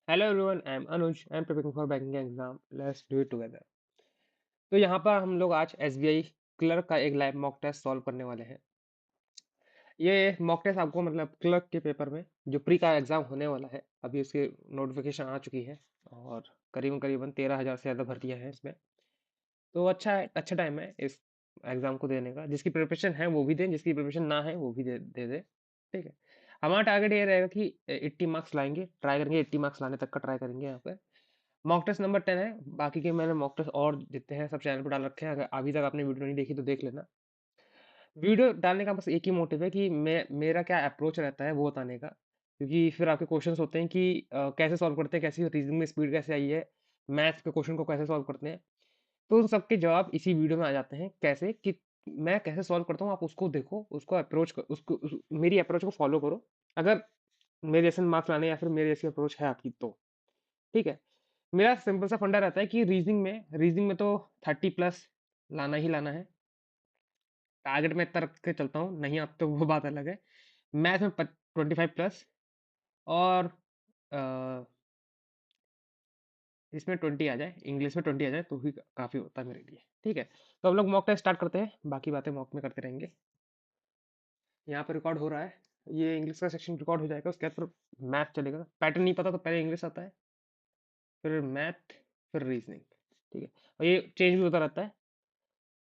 Hello everyone, I'm Anuj. I'm preparing for banking exam. Let's do it together. तो यहाँ पर हम लोग आज SBI क्लर्क का एक लाइव मॉक टेस्ट सॉल्व करने वाले हैं। ये मॉक टेस्ट आपको मतलब क्लर्क के पेपर में जो प्री का एग्जाम होने वाला है, अभी उसकी नोटिफिकेशन आ चुकी है और करीबन करीबन 13,000 से ज़्यादा भर्तियां हैं इसमें। तो अच्छा है, अच्छा टाइम है इस एग्जाम को देने का। जिसकी प्रिपरेशन है वो भी दें, जिसकी प्रिपरेशन ना है वो भी दे दे। ठीक है। हमारा टारगेट ये रहेगा कि 80 मार्क्स लाएंगे, ट्राई करेंगे 80 मार्क्स लाने तक का ट्राई करेंगे यहाँ पे। मॉक टेस्ट नंबर 10 है। बाकी के मैंने मॉक टेस्ट और जितने हैं सब चैनल पर डाल रखे हैं, अगर अभी तक आपने वीडियो नहीं देखी तो देख लेना। वीडियो डालने का बस एक ही मोटिव है कि मेरा क्या अप्रोच रहता है वो बताने का। क्योंकि फिर आपके क्वेश्चंस होते हैं कि कैसे सॉल्व करते हैं, कैसी रीजनिंग में स्पीड कैसे आई है, मैथ्स के क्वेश्चन को कैसे सॉल्व करते हैं। तो उन सबके जवाब इसी वीडियो में आ जाते हैं। कैसे कि मैं कैसे सॉल्व करता हूँ, आप उसको देखो, उसको अप्रोच कर, मेरी अप्रोच को फॉलो करो। अगर मेरे जैसे मार्क्स लाने या फिर मेरे जैसी अप्रोच है आपकी तो ठीक है। मेरा सिंपल सा फंडा रहता है कि रीजनिंग में तो 30 प्लस लाना ही लाना है। टारगेट में इतना रख के चलता हूँ, नहीं आप तो वो बात अलग है। मैथ में 25 प्लस और अ, इसमें 20 आ जाए, इंग्लिश में 20 आ जाए तो भी काफ़ी होता है मेरे लिए। ठीक है। तो हम लोग मॉक टेस्ट स्टार्ट करते हैं, बाकी बातें मॉक में करते रहेंगे। यहाँ पर रिकॉर्ड हो रहा है। ये इंग्लिश का सेक्शन रिकॉर्ड हो जाएगा, उसके बाद फिर मैथ चलेगा। पैटर्न नहीं पता तो पहले इंग्लिश आता है, फिर मैथ, फिर रीजनिंग। ठीक है। और ये चेंज भी होता रहता है।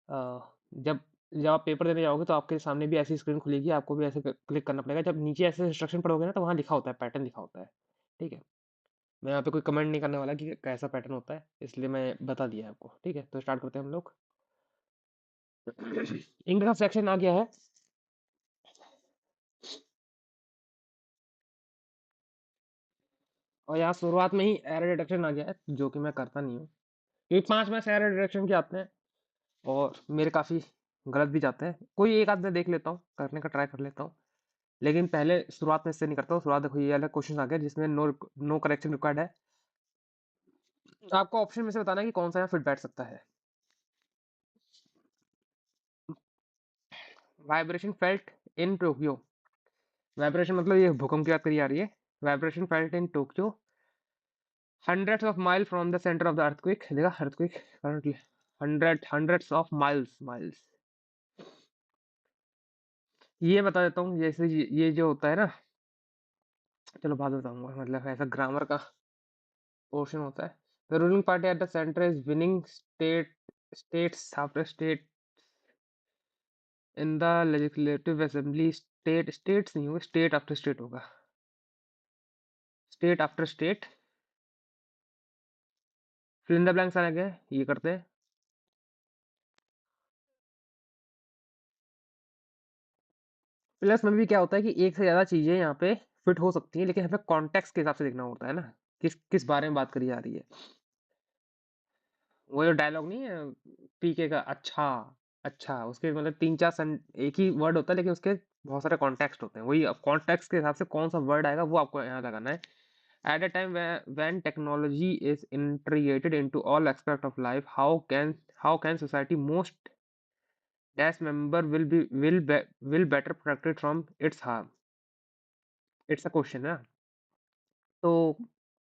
अ, जब जब आप पेपर देने जाओगे तो आपके सामने भी ऐसी स्क्रीन खुलेगी, आपको भी ऐसे क्लिक करना पड़ेगा। जब नीचे ऐसे इंस्ट्रक्शन पढ़ोगे ना तो वहाँ लिखा होता है, पैटर्न लिखा होता है। ठीक है। मैं यहाँ पे कोई कमेंट नहीं करने वाला कि कैसा पैटर्न होता है, इसलिए मैं बता दिया है आपको। ठीक है। तो स्टार्ट करते हैं हम लोग। इंग्लिश का सेक्शन आ गया है। और यहाँ शुरुआत में ही एरर डिटेक्शन आ गया है, जो कि मैं करता नहीं हूँ क्योंकि 5 मैथ्स एरर डिटेक्शन के आते हैं और मेरे काफ़ी गलत भी जाते हैं। कोई एक आध मैं देख लेता हूँ, करने का ट्राई कर लेता हूँ। लेकिन पहले शुरुआत में इससे नहीं करता हूँ। शुरुआत देखो, ये वाला क्वेश्चन आ गया जिसमें नो नो करेक्शन रिक्वायर्ड है। आपको ऑप्शन में से बताना है कि कौन सा यहाँ फिट बैठ सकता है। Vibration felt in Tokyo. Vibration मतलब ये भूकंप की बात करी जा रही है। Vibration felt in Tokyo hundreds of miles from the center of the earthquake। देखा, earthquake currently hundreds of miles। ये बता देता हूँ, जैसे ये जो होता है ना, चलो बाद में बताऊंगा। मतलब ऐसा ग्रामर का पोर्शन होता है। The ruling party at the centre is winning states after state in the legislative assembly. States नहीं होगा, स्टेट आफ्टर स्टेट होगा। State after state. Fill in the blanks आ गए, ये करते हैं। प्लस में भी क्या होता है कि एक से ज्यादा चीजें यहाँ पे फिट हो सकती हैं, लेकिन हमें कॉन्टेक्स्ट के हिसाब से देखना होता है ना, किस किस बारे में बात करी जा रही है। वो जो डायलॉग नहीं है पीके का, अच्छा अच्छा, उसके मतलब तीन चार एक ही वर्ड होता है लेकिन उसके बहुत सारे कॉन्टेक्स्ट होते हैं। वही अब कॉन्टेक्स्ट के हिसाब से कौन सा वर्ड आएगा वो आपको यहाँ लगाना है। At a time when technology is integrated into all aspect of life, how can society most dash member will better protected from its harm। It's a question है। तो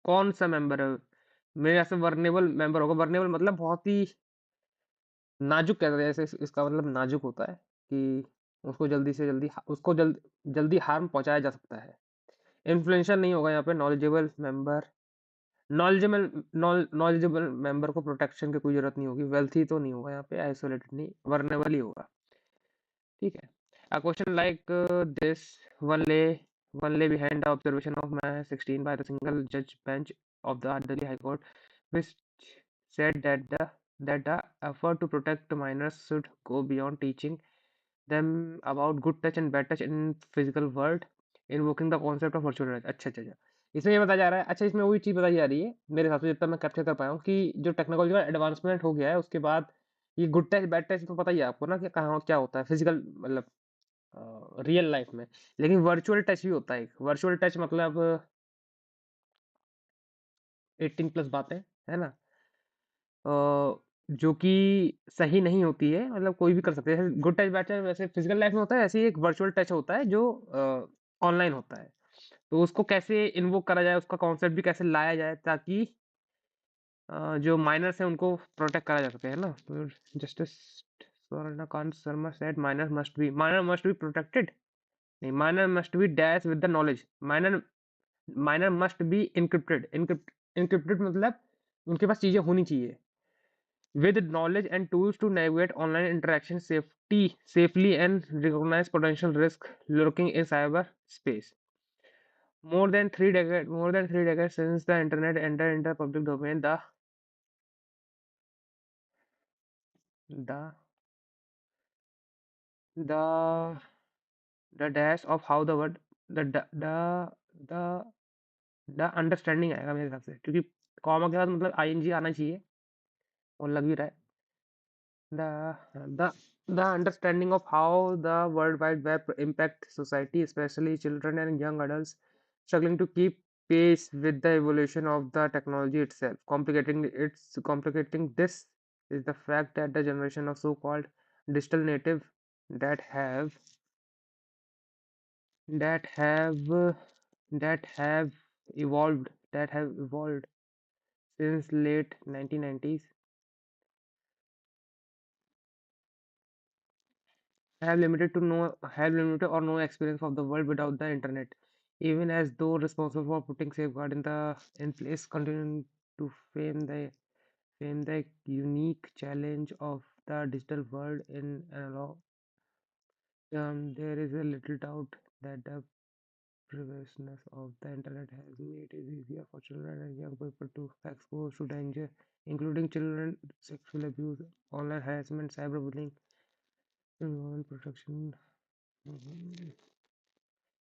कौन सा मेंबर है मेरे यहाँ से? वर्नेबल मेंबर होगा। वर्नेबल मतलब बहुत ही नाजुक कहते हैं, जैसे इसका मतलब नाजुक होता है कि उसको जल्दी से जल्दी उसको जल्दी हार्म पहुंचाया जा सकता है। इन्फ्लुएंशियल नहीं होगा यहाँ पे। नॉलेजेबल मेंबर, नॉलेजेबल मेंबर को प्रोटेक्शन की कोई जरूरत नहीं होगी। वेल्थी तो नहीं होगा यहाँ पे, आइसोलेटेड नहीं, वर्नेबल ही होगा। ठीक है। A question like this one lay behind the observation of May 16 by the single judge bench of the Delhi High Court, which said that the effort to protect minors should go beyond teaching them about good touch and bad touch in physical world, invoking the concept of virtual reality। अच्छा अच्छा अच्छा, इसमें ये बताया जा रहा है। अच्छा, इसमें वही चीज़ बताई जा रही है मेरे हिसाब से, जितना मैं कैप्चर कर पाया हूँ, कि जो टेक्नोलॉजिकल एडवांसमेंट हो गया है उसके बाद ये गुड टच बैड टच तो पता ही है आपको ना, कि कहाँ क्या होता है फिजिकल मतलब रियल लाइफ में। लेकिन वर्चुअल टच भी होता है। एक वर्चुअल टच मतलब 18 प्लस बातें, है ना। अ, जो कि सही नहीं होती है, मतलब कोई भी कर सकते हैं। गुड टच बैड टच वैसे फिजिकल लाइफ में होता है, ऐसे ही एक वर्चुअल टच होता है जो ऑनलाइन होता है। तो उसको कैसे इन्वोक करा जाए, उसका कॉन्सेप्ट भी कैसे लाया जाए ताकि जो माइनर्स हैं उनको प्रोटेक्ट करा जा सके, है ना। तो justice Swarnkanta Sharma said minor must be protected, नहीं, minor must be dash with the knowledge, minor minor must be encrypted, encrypted मतलब उनके पास चीजें होनी चाहिए with knowledge and tools to navigate online interaction safely and recognize potential risk lurking in cyberspace. More than 3 decades since the internet entered into the public domain, the the the dash of how the word the the understanding आएगा मेरे हिसाब से, क्योंकि comma के बाद मतलब ING आना चाहिए और लग भी रहा है। The the understanding of how the World Wide Web impact society, especially children and young adults struggling to keep pace with the evolution of the technology itself. Complicating this is the fact that the generation of so-called digital native that have that have that have evolved since late 1990s have limited or no experience of the world without the internet, even as though responsible for putting safeguard in place, continuing to frame the unique challenge of the digital world in analog term. There is a little doubt that the pervasiveness of the internet has made it easier for children and young people to expose to danger, including children sexual abuse, online harassment, cyberbullying, environment protection. Mhm.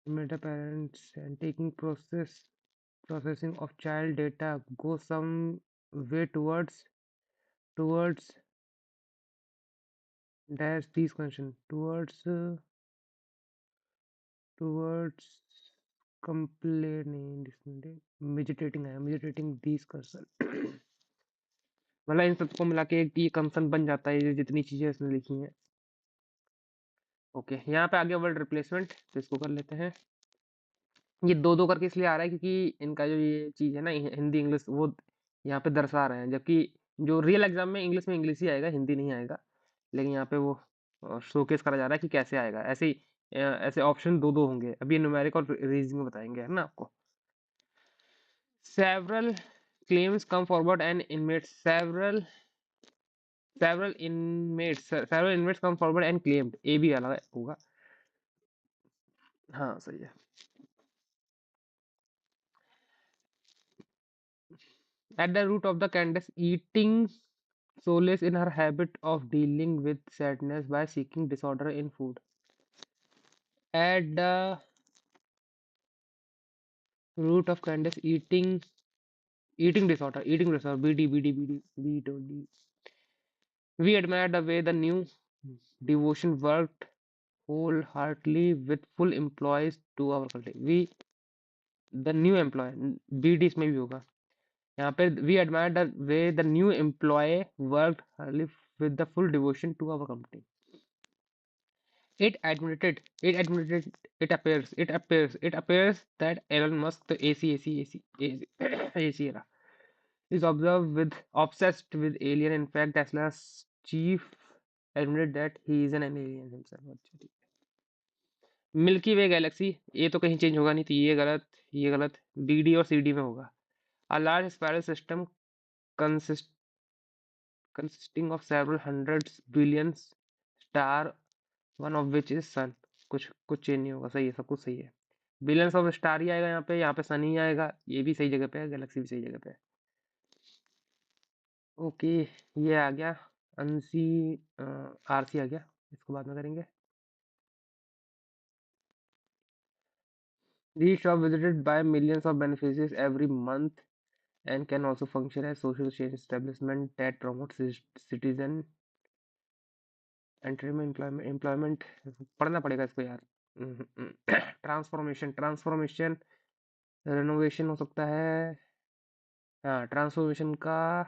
Meta parents and taking processing of child data go some way towards dash these condition towards complaining meditating these concern मतलब इन सबको मिला के एक ये concern बन जाता है, ये जितनी चीजें इसने लिखी हैं। ओके, यहाँ पे आगे वर्ड रिप्लेसमेंट, तो इसको कर लेते हैं। ये दो दो करके इसलिए आ रहा है क्योंकि इनका जो ये चीज है ना, हिंदी इंग्लिश वो यहाँ पे दर्शा रहे हैं, जबकि जो रियल एग्जाम में इंग्लिश ही आएगा, हिंदी नहीं आएगा। लेकिन यहाँ पे वो शोकेस करा जा रहा है कि कैसे आएगा। ऐसे ही ऐसे ऑप्शन दो दो होंगे, अभी न्यूमेरिक और रीजनिंग में बताएंगे, है ना आपको। Several claims come forward and several inmates come forward and claimed, ए भी अलग होगा। हाँ सही है। At the root of the Candace eating solace in her habit of dealing with sadness by seeking disorder in food. At the root of Candace eating disorder, BD. We admire the way the new devotion worked wholeheartedly with full employees to our country. We the new employee, BD इसमें भी होगा। यहाँ पे we admire the way the new employee worked hardly with the full devotion to our company. It appears that Elon Musk, the AC era, is obsessed with alien. In fact, Tesla's chief admitted that he is an alien himself. अच्छा ठीक। Milky वे Galaxy, ये तो कहीं change होगा नहीं, तो ये गलत, BD और CD में होगा। A large spiral system consist, consisting of several hundreds billions star, one of which is sun। कुछ चेंज नहीं होगा, सही है, सब कुछ सही है। बिलियंस ऑफ स्टार ही आएगा यहाँ पे सन ही आएगा, ये भी सही जगह पे है, गैलेक्सी भी सही जगह पे है। ओके, ये आ गया अंसी, आरसी आ गया, इसको बाद में करेंगे। These shop visited by millions of beneficiaries every month and can also function as social change establishment that promotes citizen employment पढ़ना पड़ेगा इसको यार। ट्रांसफॉर्मेशन रेनोवेशन हो सकता है। हाँ, ट्रांसफॉर्मेशन का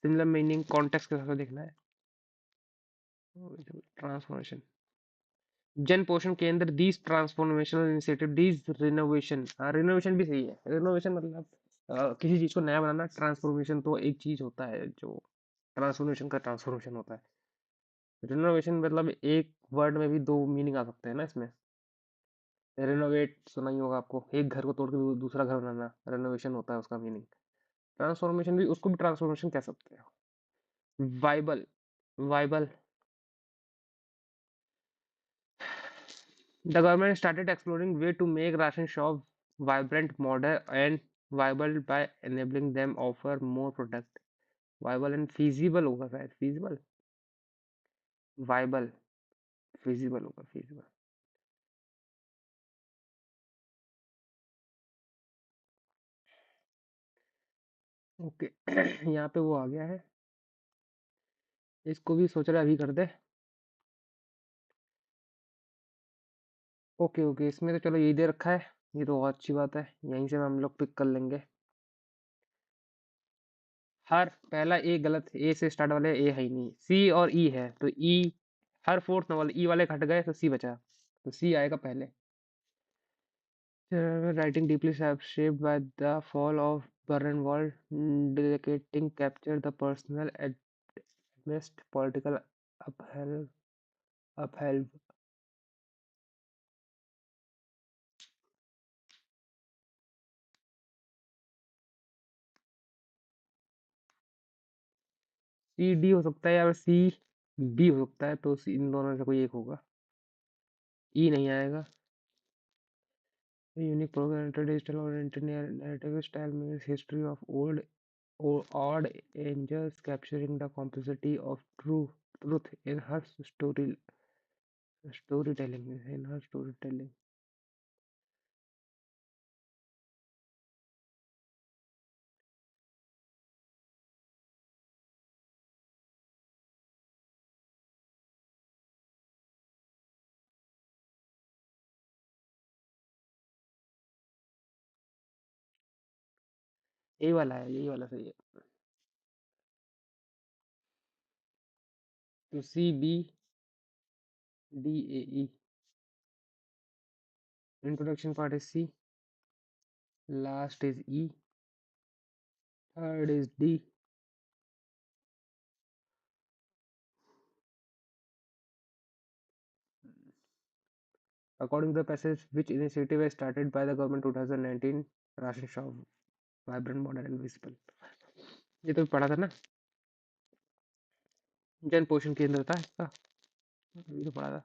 सिमिलर मीनिंग कॉन्टेक्स्ट के हिसाब से देखना है। ट्रांसफॉर्मेशन जन पोषण केंद्र, these transformational initiative, these renovation. हाँ, रिनोवेशन भी सही है। रिनोवेशन मतलब किसी चीज को नया बनाना। ट्रांसफॉर्मेशन तो एक चीज होता है जो ट्रांसफॉर्मेशन का ट्रांसफॉर्मेशन होता है। रिनोवेशन मतलब एक वर्ड में भी दो मीनिंग आ सकते हैं ना इसमें। रिनोवेट सुना ही होगा आपको, एक घर को तोड़ के दूसरा घर बनाना, रिनोवेशन होता है उसका मीनिंग। ट्रांसफॉर्मेशन भी, उसको भी ट्रांसफॉर्मेशन कह सकते हैं। Viable, viable. The government started exploring way to make ration shop vibrant, modern, and viable by enabling them offer more product. Viable and feasible होगा शायद, feasible, viable, feasible होगा, feasible. ओके यहाँ पे वो आ गया है, इसको भी सोच रहा अभी कर दे। ओके ओके, इसमें तो चलो यही दे रखा है, ये तो बहुत अच्छी बात है, यहीं से हम लोग पिक कर लेंगे। हर पहला ए गलत, ए से स्टार्ट वाले ए है ही नहीं, सी और ई है तो ई, हर फोर्थ वाले ई वाले हट गए तो सी बचा, तो सी आएगा पहले। Writing deeply shaped by the fall of Berlin Wall, dedicating capture the personal amidst political upheaval. upheaval. C D हो सकता है या सी बी हो सकता है, तो इन दोनों में से कोई एक होगा। ई नहीं आएगा। Unique program digital or narrative style means history of old or odd angels capturing the complexity of truth in her storytelling. यही वाला है, यही वाला सही है। तो C B D A E, introduction part is C, last is E, third is D. According to the passage, which initiative was started by the government 2019, ration shop, vibrant, modern and visible. ये तो पढ़ा था ना, जन पोषण केंद्र था इसका, ये तो पढ़ा था।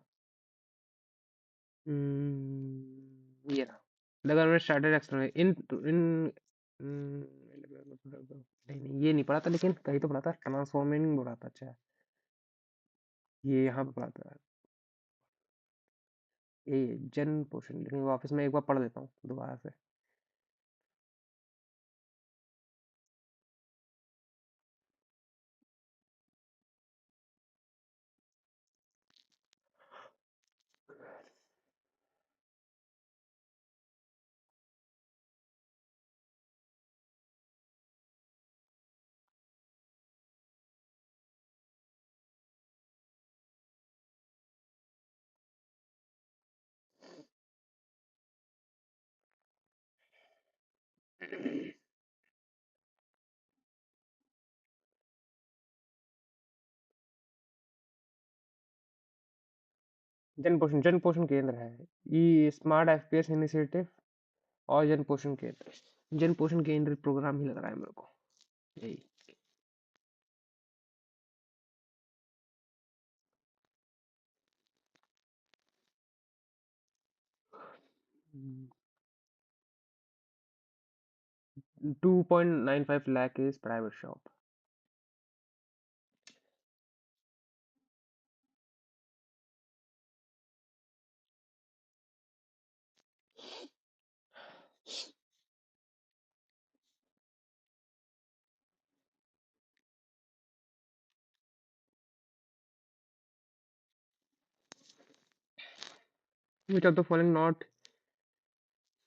ये रहा। The government started exploring in नहीं नहीं, ये नहीं पढ़ा था, लेकिन कहीं तो पढ़ा था, ट्रांसफॉर्मिंग पढ़ा था। अच्छा, ये यहाँ पे पढ़ा था, ये जन पोषण, लेकिन वापस मैं एक बार पढ़ लेता हूँ दोबारा से। जन पोषण केंद्र है, ये स्मार्ट एफपीएस इनिशिएटिव और जन पोषण केंद्र, जन पोषण केंद्र प्रोग्राम ही लग रहा है मेरे को, यही। 2.95 lakh is private shop. Which of the following not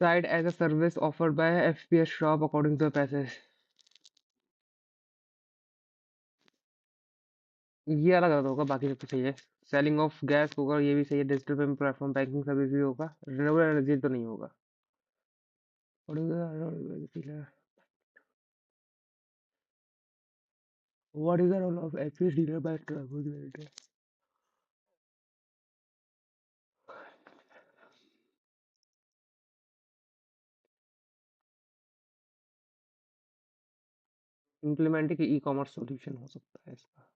cited as a service offered by FPS shop according to the passage? ये अलग अलग होगा, बाकी सब तो सही है। सेलिंग ऑफ गैस होगा, ये भी सही है। Digital payment platform, banking service भी होगा। रिन्यूएबल एनर्जी तो नहीं होगा। What is the role of FS dealer by transport? Implement की ई कॉमर्स सॉल्यूशन हो सकता है इसका।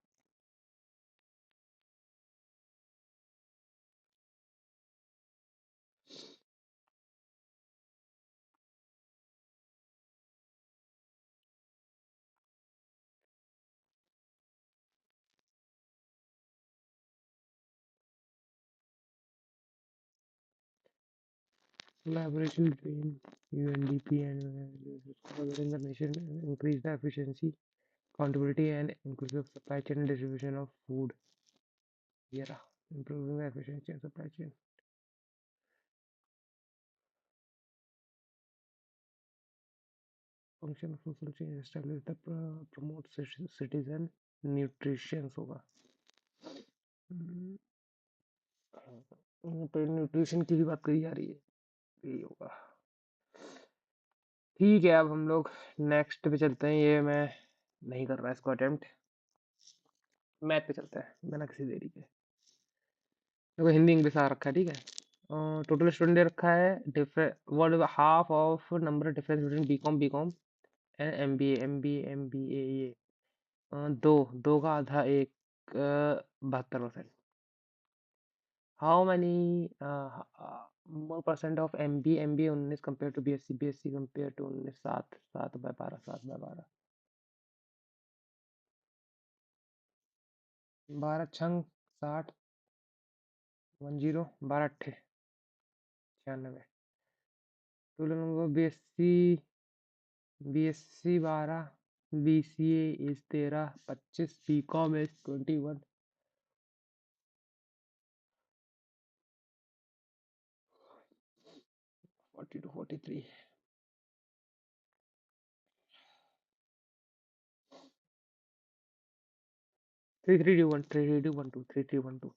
Collaboration between UNDP and covering the nation increase the efficiency, accountability, and inclusive supply chain and distribution of food. Yeah, improving the efficiency of supply chain. Function of social change establish the promote citizen nutrition होगा। यहाँ पे nutrition की भी बात करी जा रही है, यही होगा। ठीक है, अब हम लोग नेक्स्ट पे चलते हैं। ये मैं नहीं कर रहा इसको अटेम्प्ट। मैथ पे चलते हैं बिना किसी देरी के। देखो हिंदी इंग्लिश आ रखा है, ठीक है। टोटल स्टूडेंट दे रखा है। What half of number difference between BCom and MBA ये दो दो का आधा एक 72%। How many more percent of MBA 19 compare to BSc compare to 19 7 7/12 7/12 12 छंग 60 10 12 अट्ठे 96। Total number BSc 12 BCA is 13 25 BCom is 21 42 43 3312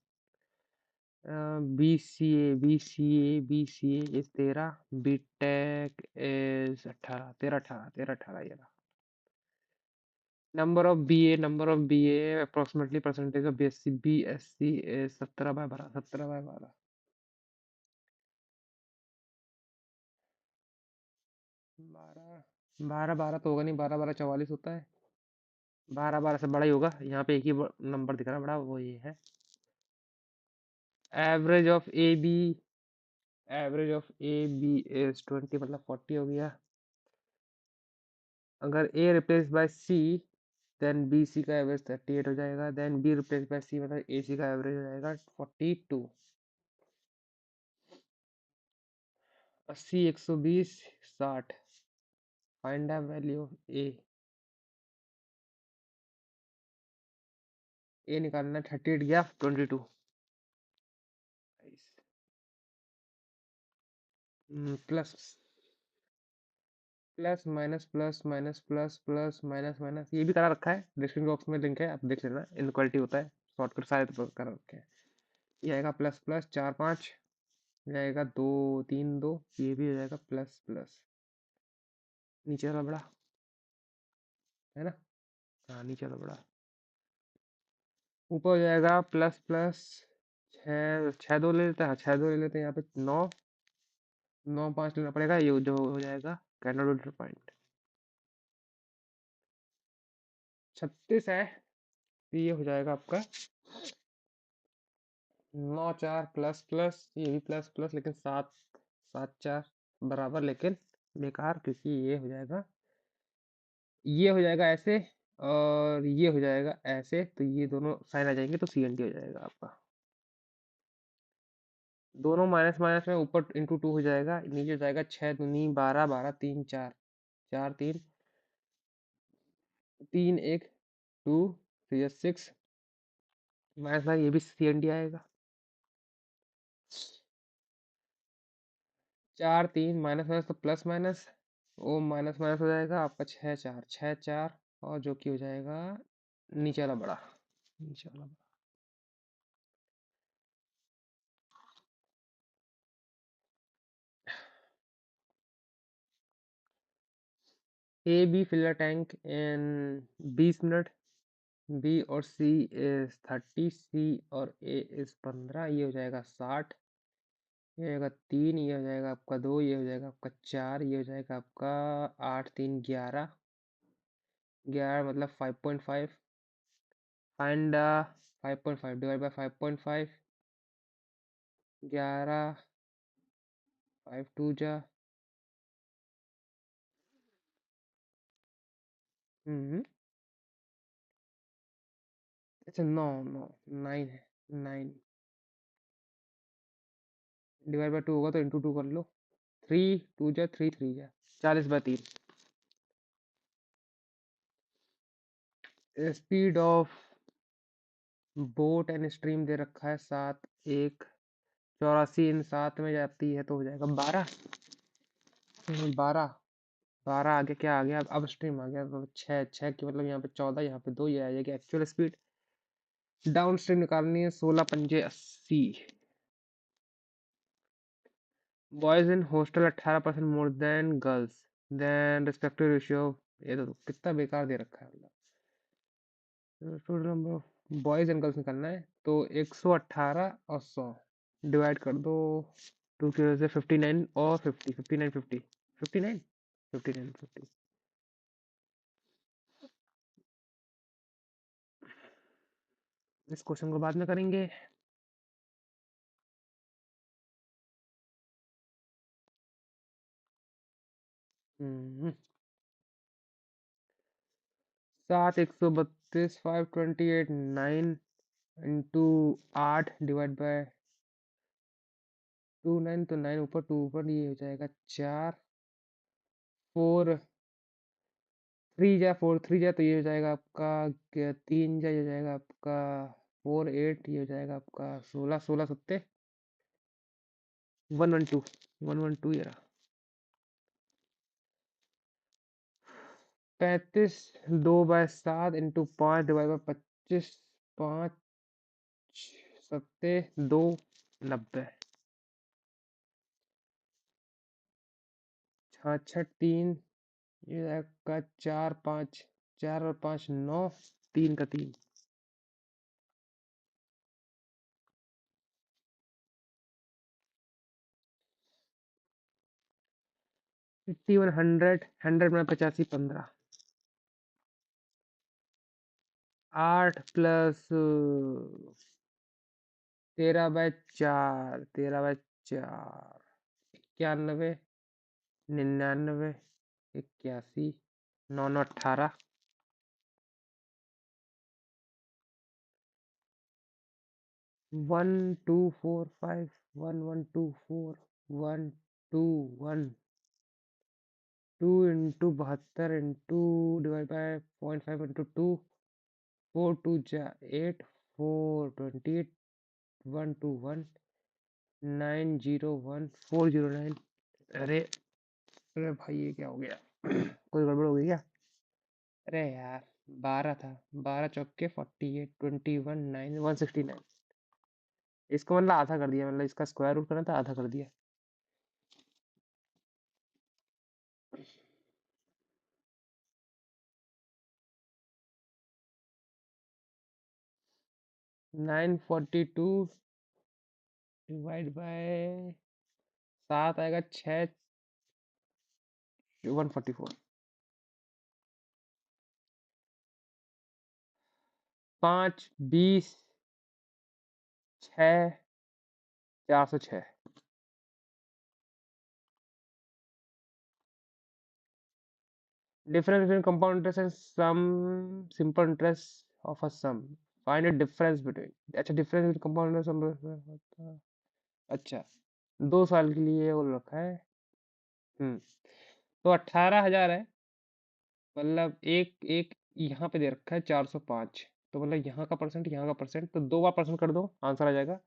BCA is 13 BTech is 18 13 18 ये रहा। number of BA approximately percentage of BSc is 17/12 17/12 12 12 12 तो होगा नहीं, 12 12 44 होता है। 12 12 से बड़ा ही होगा, यहाँ पे एक ही नंबर दिख रहा है बड़ा, वो ये है। Average of A B is 20 मतलब 40 हो गया। अगर A replace by C then B C का एवरेज 38 हो जाएगा। Then B replace by C मतलब ए सी का एवरेज हो जाएगा 42। 80 120 60 फाइंड द वैल्यू ऑफ ए निकालना है। 38 गया 22 plus plus minus plus minus plus plus minus minus ये भी करा रखा है, डिस्क्रिप्शन बॉक्स में लिंक है, आप देख लेना। इनक्वालिटी होता है, शॉर्टकट सारे तो करा रखे हैं। ये आएगा प्लस प्लस 4 5 जाएगा 2 3 2 ये भी हो जाएगा प्लस प्लस। नीचे वाला बड़ा है ना, हाँ नीचे वाला बड़ा। ऊपर हो जाएगा प्लस प्लस 6 6 2 ले लेते हैं, हाँ 6 2 ले लेते हैं। यहाँ पे 9 9 5 लेना पड़ेगा, ये जो हो जाएगा कैंडल पॉइंट 36 है। तो ये हो जाएगा आपका 9 4 प्लस प्लस ये भी प्लस प्लस, लेकिन 7 7 4 बराबर, लेकिन बेकार, क्योंकि ये हो जाएगा ऐसे और ये हो जाएगा ऐसे, तो ये दोनों साइन आ जाएंगे तो CNT हो जाएगा आपका। दोनों माइनस माइनस में ऊपर इंटू 2 हो जाएगा, नीचे हो जाएगा 6 दूनी 12 12 3 4 4 3 3 1 2 3 6 माइनस माइनस ये भी CNT आएगा। 4 3 माइनस माइनस तो प्लस माइनस, वो माइनस माइनस हो जाएगा आपका 6 4 और जो कि हो जाएगा नीचे वाला बड़ा, नीचे वाला बड़ा। A B fill a tank in 20 minute, B और सी इज 30, सी और ए इज 15, ये हो जाएगा 60, ये हो जाएगा 3, ये हो जाएगा आपका 2, ये हो जाएगा आपका 4, ये हो जाएगा आपका 8 3 11, 11 मतलब 5.5 एंड 5.5 डिवाइड बाय 5.5, 11, 5 2 जा, अच्छा 9 9 9 है, 9 डिवाइड बाय 2 होगा तो इंटू 2 कर लो, 3 2 जा 3 3 जा 40/3। Speed of boat and stream दे रखा है 7 1 84, इन 7 में जाती है तो हो जाएगा 12, 12 12 आगे क्या आ गया, अब स्ट्रीम आ गया तो 6 6 की मतलब यहाँ पे 14, यहाँ पे 2, ये आ जाएगी एक्चुअल स्पीड। डाउन स्ट्रीम निकालनी है, 16 पंजे 80। Boys in hostel 18% more than girls, then respective ratio, ये तो कितना बेकार दे रखा है मतलब। Total number of boys and girls निकालना है तो 118 और 100 डिवाइड कर दो, 2 की वजह से 59 और 50, 59 50, 59 59 50। इस क्वेश्चन को बाद में करेंगे। हम्म 7 132 528 9 इंटू 8 डिवाइड बाय 2 9, तो 9 ऊपर 2 ऊपर, ये हो जाएगा 4 4 3 जा 4 3 जा, तो ये हो जाएगा आपका 3 जा, ये हो जाएगा आपका 4 8, ये हो जाएगा आपका 16 16 सत्ते 112 112 ये रहा। 35 2/7 इंटू 5 डिवाइड बाय 25, 5 सत्ते 2 90, 66 3, ये आपका 4 5, 4 और 5 9, 3 का 3, 51 100 100 में 85 15, 8 plus 13/4, 13/4 91 99 81 9 9 18, 1 2 4 5 1 1 2 4 1 2 1 2 into 72 into divide by 0.5 into 2, 4 2 जा 8 4 28 1 2 1 9 0 1 4 0 9। अरे अरे भाई ये क्या हो गया कोई गड़बड़ हो गई क्या? अरे यार 12 था, 12 चौके 48 21 9 169, इसको मतलब आधा कर दिया, मतलब इसका स्क्वायर रूट करना था, आधा कर दिया। नाइन 42 डिवाइड बाय 7 आएगा 6 144, 5 20 6 406। Difference between compound interest and some simple interest of a sum. Find a difference between, अच्छा difference between compound interest, अच्छा 2 साल के लिए वो रखा है। तो 18,000 है, मतलब एक एक यहाँ पे दे रखा है 405, तो मतलब यहाँ का परसेंट यहाँ का परसेंट, तो 2 बार परसेंट कर दो आंसर आ जाएगा।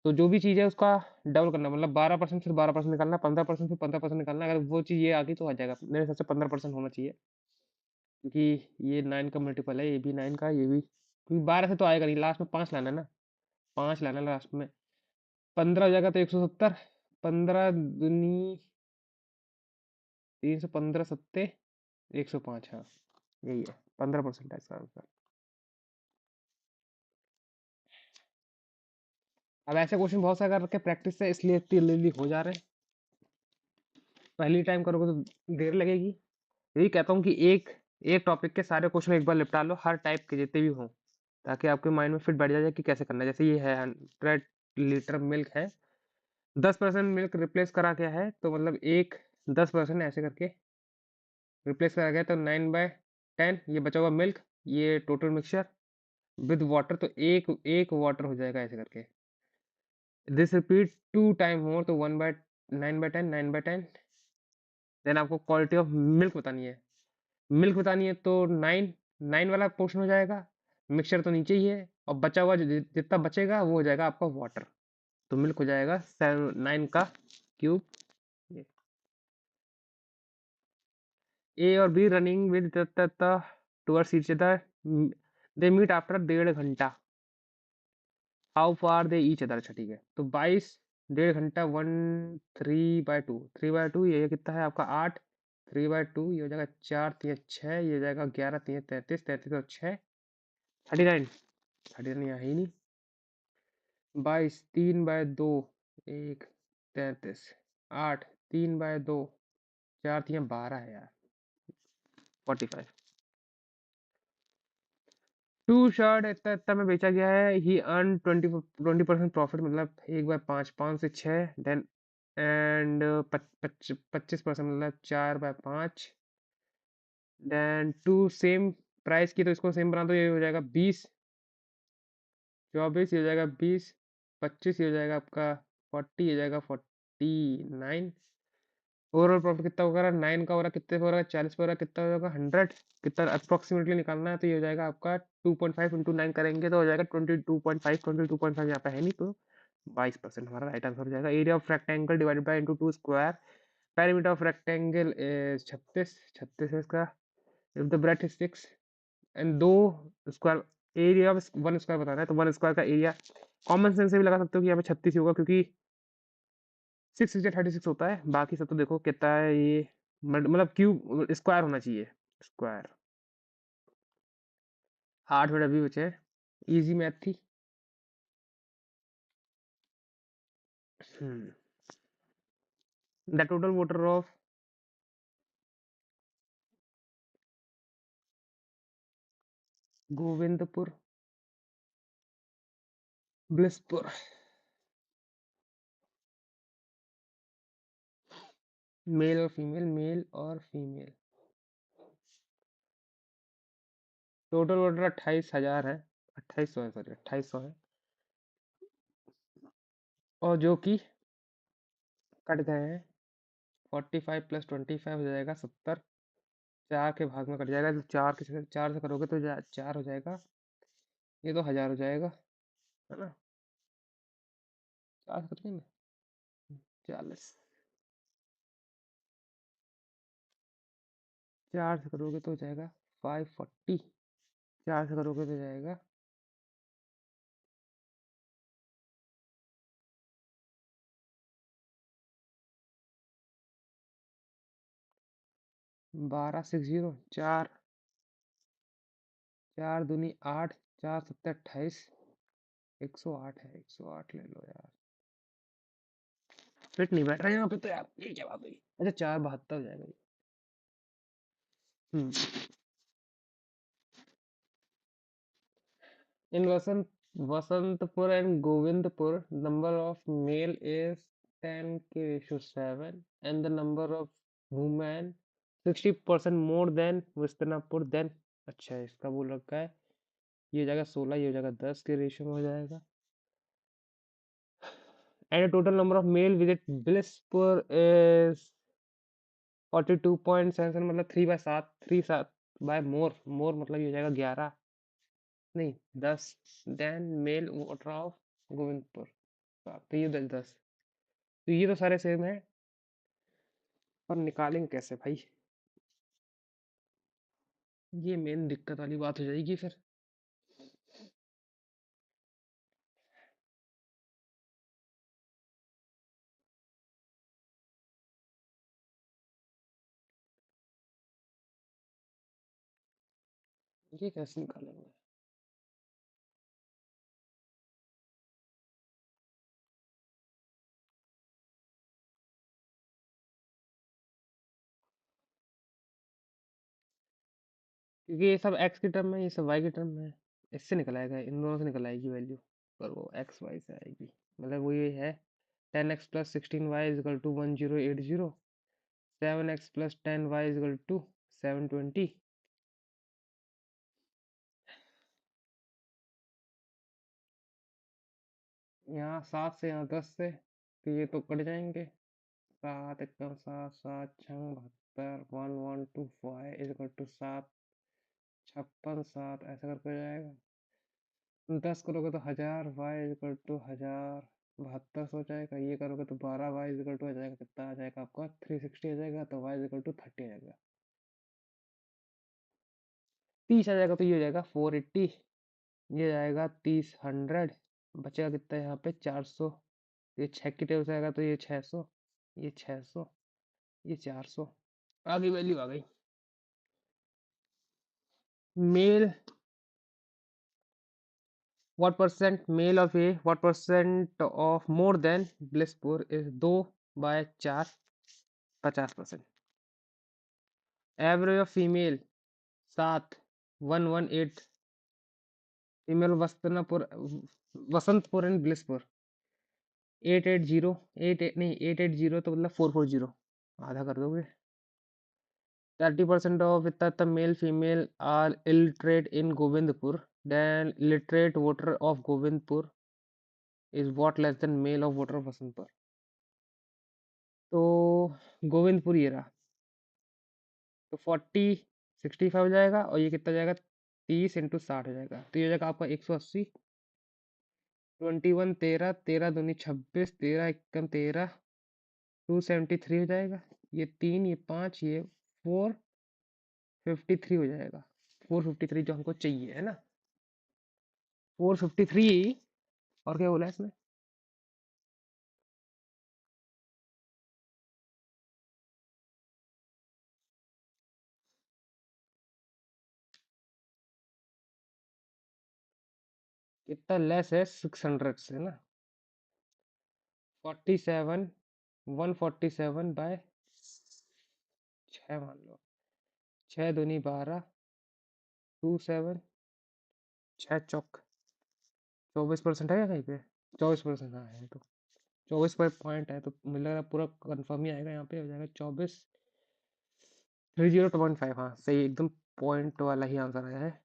तो जो भी चीज़ है उसका डबल करना, मतलब 12% फिर 12% निकालना, 15% फिर 15% निकालना, अगर वो चीज़ ये आ गई तो आ जाएगा। मेरे हिसाब से 15% होना चाहिए, क्योंकि ये 9 का मल्टीपल है, ये भी 9 का, ये भी, क्योंकि 12 से तो आएगा नहीं, लास्ट में 5 लाना है ना, 5 लाना लास्ट में। 15 हो जाएगा तो 170, 15 दूनी 315 सत्ते 105, हाँ यही है 15% है इसका आंसर। अब ऐसे क्वेश्चन बहुत सारे करके प्रैक्टिस से इसलिए इतनी जल्दी हो जा रहे हैं। पहली टाइम करोगे तो देर लगेगी। यही कहता हूँ कि एक एक टॉपिक के सारे क्वेश्चन एक बार निपटा लो, हर टाइप के जितने भी हों, ताकि आपके माइंड में फिट बैठ जाए कि कैसे करना है। जैसे ये है 100 लीटर मिल्क है, 10% मिल्क रिप्लेस करा गया है, तो मतलब एक 10% ऐसे करके रिप्लेस करा गया, तो 9/10 ये बचा हुआ मिल्क, ये टोटल मिक्सचर विद वाटर, तो एक एक वाटर हो जाएगा ऐसे करके। दिस रिपीट 2 टाइम मोर, तो 1/9/10 9/10। देन आपको क्वालिटी ऑफ मिल्क बतानी है। मिल्क बतानी है तो 9 वाला पोर्शन हो जाएगा, मिक्सचर तो नीचे ही है, और बचा हुआ जितना बचेगा वो हो जाएगा आपका वाटर, तो मिल्क हो जाएगा 9 का क्यूब। ए और B running with towards each other, दे मीट आफ्टर 1.5 घंटा, how far they each other. अच्छा ठीक है, तो 22 1.5 घंटा, 3/2, 3/2 ये कितना है आपका 8, 3/2 ये हो जाएगा 4 3 6, ये हो जाएगा 11 3 33, 33 और 6 39, 39 यहाँ ही नहीं, 22 3/2 1 33, 8 3/2 4 3 12 है यार, 45। टू शर्ट इतना इतना में बेचा गया है, ही अर्न 20% प्रॉफिट, मतलब 1/5, 5 से 6, देन एंड 25% मतलब 4/5, देन टू सेम प्राइस की, तो इसको सेम बना दो, ये हो जाएगा 20, 24 ये हो जाएगा 20, 25 ये हो जाएगा आपका 40, ये हो जाएगा 49। ओवरऑल प्रॉफिट कितना होगा, 9 का हो रहा है, कितने का हो रहा है, 40 का हो रहा है, कितना हो जाएगा 100, कितना अप्रोक्सीमेटली निकालना है, तो ये हो जाएगा आपका 2.5 इंटू 9 करेंगे तो हो जाएगा 22.5, 22.5 यहाँ पे है नहीं, तो 22% हमारा राइट आंसर हो जाएगा। Area of rectangle divided by into 2 square, perimeter of rectangle 36, 36 है इसका, if the breadth is 6 and 2 square, area of 1 square बताना है, तो 1 स्क्वायर का एरिया कॉमन सेंस से भी लगा सकते हो कि यहाँ पे 36 ही होगा, क्योंकि 6 36 होता है, बाकी सब तो देखो कितना है ये, मतलब क्यूब स्क्वायर होना चाहिए, स्क्वायर। 8 मिनट अभी बचे, इजी मैथ थी। The total water of Govindpur Blisspur, male और फीमेल, मेल और फीमेल, टोटल वाटर 28,000 है, 2800 है, सॉरी 2800 है, और जो कि कट गए हैं, 45 + 25 हो जाएगा 70, 4 के भाग में कट जाएगा, तो 4 से करोगे तो 4 हो जाएगा, ये तो 1000 हो जाएगा, है ना, 4 से करेंगे ना, 40, 4 से करोगे तो हो जाएगा 540, 4 से करोगे तो जाएगा 1260, 4 4 दूनी 8, 4 7 28, 108 है, 108 ले लो यार, फिट नहीं बैठ रहा है यहाँ पे तो यार, ये क्या बात हुई। अच्छा 472 हो जाएगा ये। Hmm in Vasantpur and Govindpur, number of male is 10:7 and the number of women 60% more than Vistanapur, then अच्छा इसका वो लगा है, ये हो जाएगा 16, ये हो जाएगा 10 के रेशियो में हो जाएगा, and total number of male visit Bilispur is 42.77, मतलब 3/7, 3/7 मोर, मोर मतलब ये हो जाएगा 11, नहीं 10, then male voter of Govindpur, तो ये 10 10, तो ये तो सारे सेम है, पर निकालेंगे कैसे भाई, ये मेन दिक्कत वाली बात हो जाएगी फिर। ये कैसे निकालेंगे? क्योंकि ये सब एक्स की टर्म में, ये सब वाई की टर्म में, इससे निकल आएगा, इन दोनों से निकल आएगी वैल्यू, पर वो एक्स वाई से आएगी। मतलब वो ये है 10x plus 16y is equal to 1080, 7x plus 10y is equal to 720। यहाँ 7 से यहाँ 10 से, तो ये तो कट जाएंगे। 7 एकदम 7, 7 छंग 72, 1125 इज इक्वल टू 7 56 7, ऐसा करके हो जाएगा। 10 करोगे तो 1000, वाई इक्वल टू 1072 हो जाएगा। ये करोगे तो 12 वाई इक्वल टू आ जाएगा, कितना आ जाएगा आपका 360 आ जाएगा, तो वाई इक्वल टू 30 आ जाएगा, 30 आ जाएगा, तो ये हो जाएगा 480, ये जाएगा 30 100, बचेगा कितना यहाँ पे 400, ये 6 की टेबल से आएगा तो ये 600, ये 600, ये 400, आगे वैल्यू आ गई। Male, what percent of more than Blisspoor is 2/4, 50%। Average of female 7, 118, female Vasantpur and Blisspur 880, 88 नहीं 880, तो मतलब 440, आधा कर दोगे। 30% of the male female are illiterate in Govindpur, then literate voter of Govindpur is what less than male of voter of Vasantpur. तो गोविंदपुर ये रहा, तो 65 हो जाएगा, और ये कितना जाएगा 30 इंटू 60 हो जाएगा, तो ये हो जाएगा आपका 180, 21 13, 13 दूनी 26, 13 एकम 13, 273 हो जाएगा। ये 3, ये 5, ये 453 हो जाएगा, 453 जो हमको चाहिए है ना, 453। और क्या बोला है इसमें? कितना लेस है 600 से ना, 47, 147 बाय 6 मान लो, 6 दूनी 12, 27, 6 चौक 24% है क्या कहीं पे? 24%, हाँ है, तो 24 पर पॉइंट है, तो मुझे लग रहा है पूरा कंफर्म ही आएगा, यहाँ पे हो जाएगा 24, 302.5, हाँ सही एकदम, पॉइंट वाला ही आंसर आया है।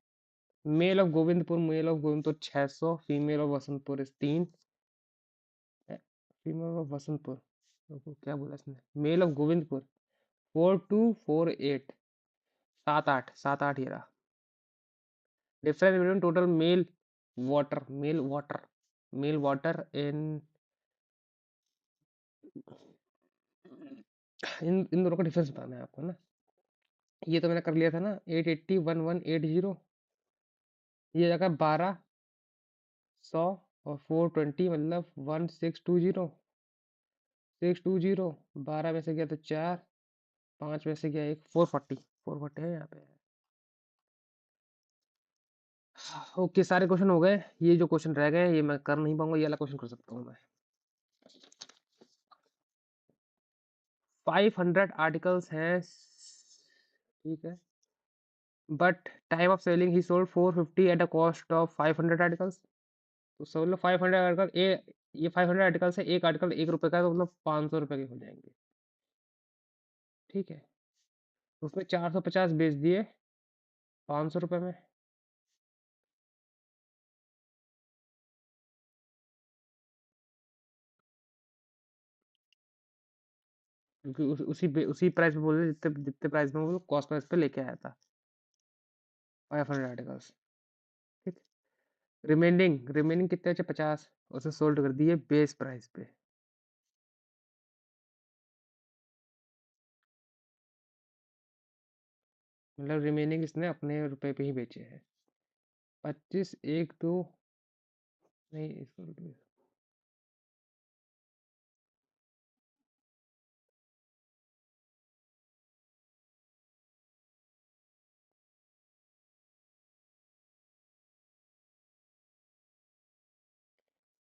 Male of Govindpur, male of Govindpur 600, female of Vasantpur is 3, female of Vasantpur, रुको, क्या बोला इसने, मेल ऑफ गोविंदपुर 4248, 7 8, 7 8 ये रहा। Difference between total male voter इन दोनों का डिफरेंस बताना है आपको ना। ये तो मैंने कर लिया था ना, 880, 1180, ये जगह 1200 और 420, मतलब 1620, 620, 12 में से गया तो 4, 5 में से गया एक, 440 है यहाँ पे। ओके, सारे क्वेश्चन हो गए, ये जो क्वेश्चन रह गए ये मैं कर नहीं पाऊंगा, ये वाला क्वेश्चन कर सकता हूँ मैं। 500 आर्टिकल्स हैं, ठीक है, but time of selling he sold 450 at a cost of 500 articles. तो समझ लो 500 आर्टिकल, ये 500 आर्टिकल से एक आर्टिकल 1 रुपए का है, तो मतलब 500 रुपए के हो जाएंगे, ठीक है। तो उसमें 450 बेच दिए 500 रुपए में, क्योंकि उसी प्राइस पे बोल रहे, जितने जितने प्राइस में वो कॉस्ट प्राइस पे लेके आया था 500 आर्टिकल्स, ठीक। रिमेनिंग कितने बचे 50, उसे सोल्ड कर दिए बेस प्राइस पे। मतलब रिमेनिंग इसने अपने रुपए पे ही बेचे हैं। 25, 1 2, नहीं इसको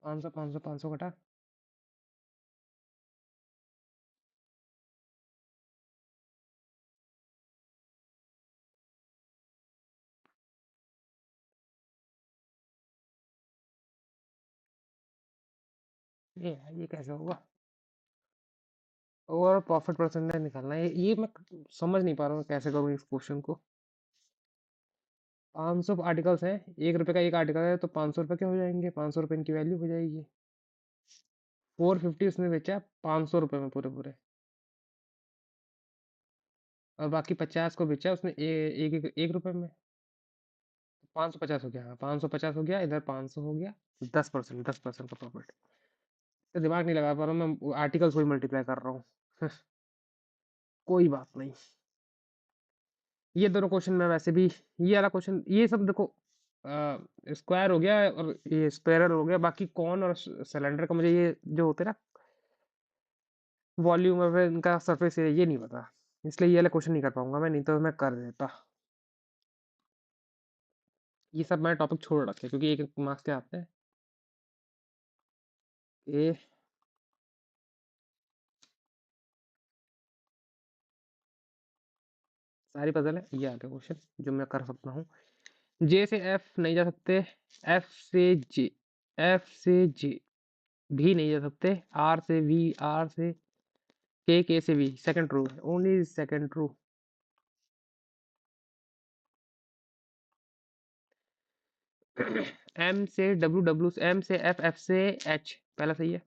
500 500 500 घटा। ये कैसे होगा? ओवर प्रॉफिट परसेंटेज निकालना है, ये मैं समझ नहीं पा रहा हूँ कैसे करूँ इस क्वेश्चन को। 500 आर्टिकल्स हैं, 1 रुपए का एक आर्टिकल है, तो 500 रुपए के हो जाएंगे, 500 रुपए इनकी वैल्यू हो जाएगी। 450 उसने बेचा 500 रुपए में पूरे पूरे, और बाकी 50 को बेचा उसने एक रुपए में। 550 हो गया, हाँ 550 हो गया, इधर 500 हो गया। 10% का प्रॉफिट। तो दिमाग नहीं लगा पा रहा हूँ मैं, आर्टिकल्स को ही मल्टीप्लाई कर रहा हूँ। कोई बात नहीं। ये दोनों क्वेश्चन में वैसे भी, ये वाला क्वेश्चन, ये सब देखो स्क्वायर हो गया और ये स्क्वायरल हो गया, बाकी कौन और सिलेंडर का मुझे ये जो होते हैं ना वॉल्यूम और फिर इनका सरफेस एरिया, ये नहीं पता, इसलिए ये वाला क्वेश्चन नहीं कर पाऊंगा मैं, नहीं तो मैं कर देता। ये सब मैंने टॉपिक छोड़ रखे क्योंकि एक मार्क्स के आते हैं। ये सारी पजल है, ये आ गया क्वेश्चन जो मैं कर सकता हूँ। जे से एफ नहीं जा सकते, एफ से जे, एफ से जे भी नहीं जा सकते, आर से वी, आर से के से वी, सेकंड ट्रू है, ओनली सेकंड ट्रू। एम से डब्ल्यू, डब्ल्यू से एम से एफ, एफ से एच, पहला सही है।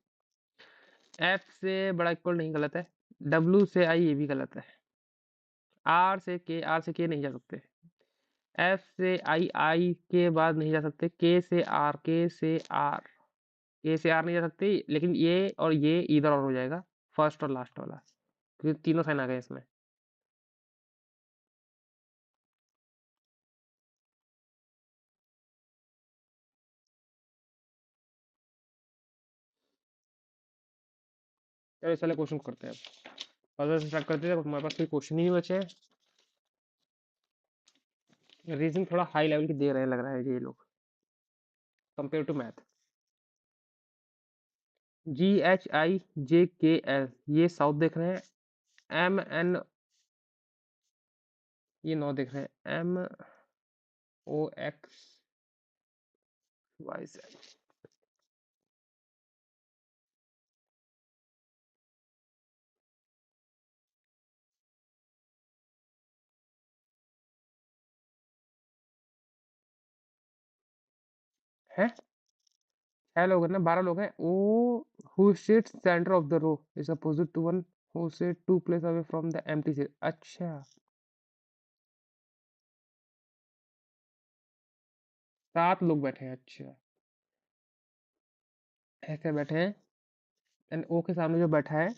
एफ से बड़ा इक्वल नहीं, गलत है। डब्ल्यू से आई, ये भी गलत है। आर से के, आर से के नहीं जा सकते। एफ से आई, आई के बाद नहीं जा सकते। के से आर, के से आर, के से आर नहीं जा सकते, लेकिन ये और ये इधर और हो जाएगा, फर्स्ट और लास्ट वाला, क्योंकि तीनों साइन आ गए इसमें। चलो इस वाले क्वेश्चन करते हैं अब, पजल से स्टार्ट करते हैं, हमारे पास कोई क्वेश्चन ही नहीं बचे हैं। रीजनिंग थोड़ा हाई लेवल की दे रहे हैं लग रहा है ये लोग, compare to math. G H I J K L, ये साउथ देख रहे हैं। एम एन, ये नॉर्थ देख रहे हैं। M O X Y Z है। 6 लोग हैं ना, 12 लोग हैं। O who sits centre of the row is opposite to one who sit 2 place away from the empty seat. अच्छा, 7 लोग बैठे हैं, अच्छा ऐसे बैठे हैं। एंड ओ के सामने जो बैठा है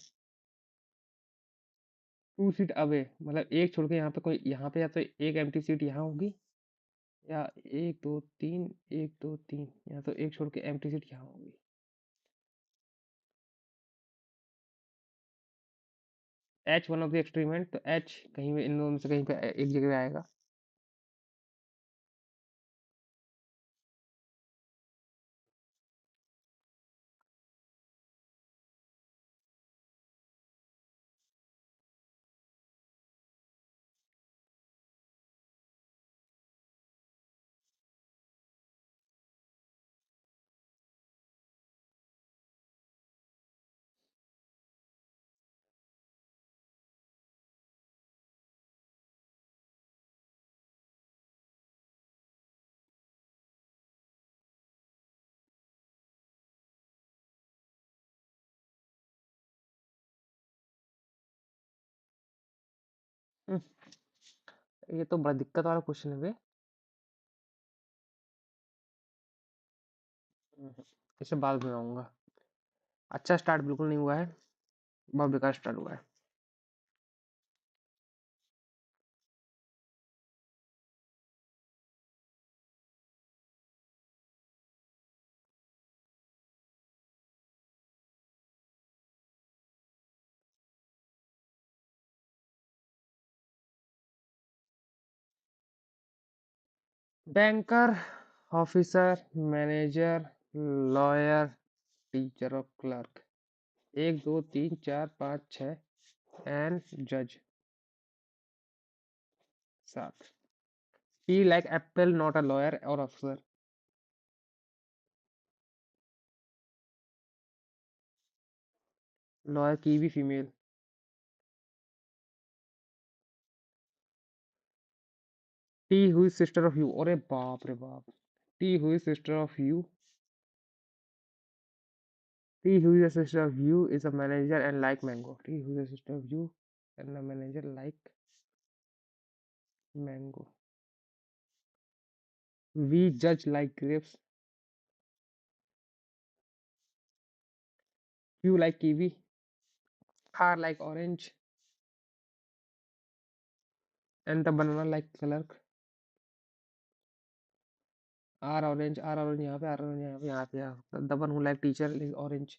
2 सीट अवे, मतलब एक छोड़ के यहाँ पे कोई, यहाँ पे या तो एक एम्प्टी सीट यहाँ होगी, या 1 2 3, 1 2 3, या तो एक छोड़ के एम्प्टी सीट यहाँ होगी। एच वन ऑफ द एक्सट्रीमेंट, तो एच कहीं पे इन दोनों में से कहीं पे एक जगह पे आएगा। हम्म, ये तो बड़ा दिक्कत वाला क्वेश्चन है बे। इसे बाद में आऊंगा। अच्छा स्टार्ट बिल्कुल नहीं हुआ है, बहुत बेकार स्टार्ट हुआ है। Banker, officer, manager, lawyer, teacher और क्लर्क। 1 2 3 4 5 6 एंड जज 7। He like apple, not a lawyer or officer. Lawyer kiwi female. T who is sister of you. अरे बाप रे बाप. T who is sister of you. T who is a sister of you is a manager and like mango. T who is a sister of you and a manager like mango. We judge like grapes. You like kiwi. R like orange. And the banana like clerk. R orange यहाँ पे, R orange यहाँ पे, यहाँ पे. The one who like teacher is orange.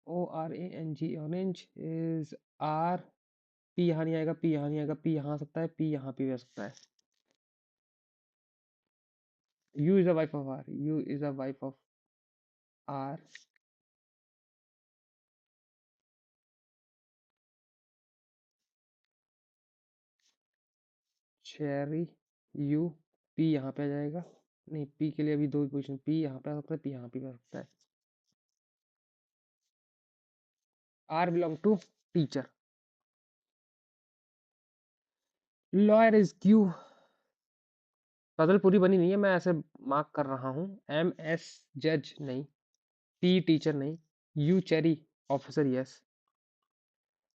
ORANG orange is R. P यहाँ नहीं आएगा, P यहाँ नहीं आएगा, P यहाँ आ सकता है, P यहाँ पे भी आ सकता है. U is a wife of R. U is a wife of R. Cherry. U. P यहाँ पे आ जाएगा. नहीं, P के लिए अभी दो पोजीशन. P यहाँ पे आ सकता है, P यहाँ पे भी आ सकता है. R belong to teacher. Lawyer is Q. Puzzle पूरी बनी नहीं है, मैं ऐसे मार्क कर रहा हूँ. M S जज नहीं. T टीचर नहीं. U cherry officer yes.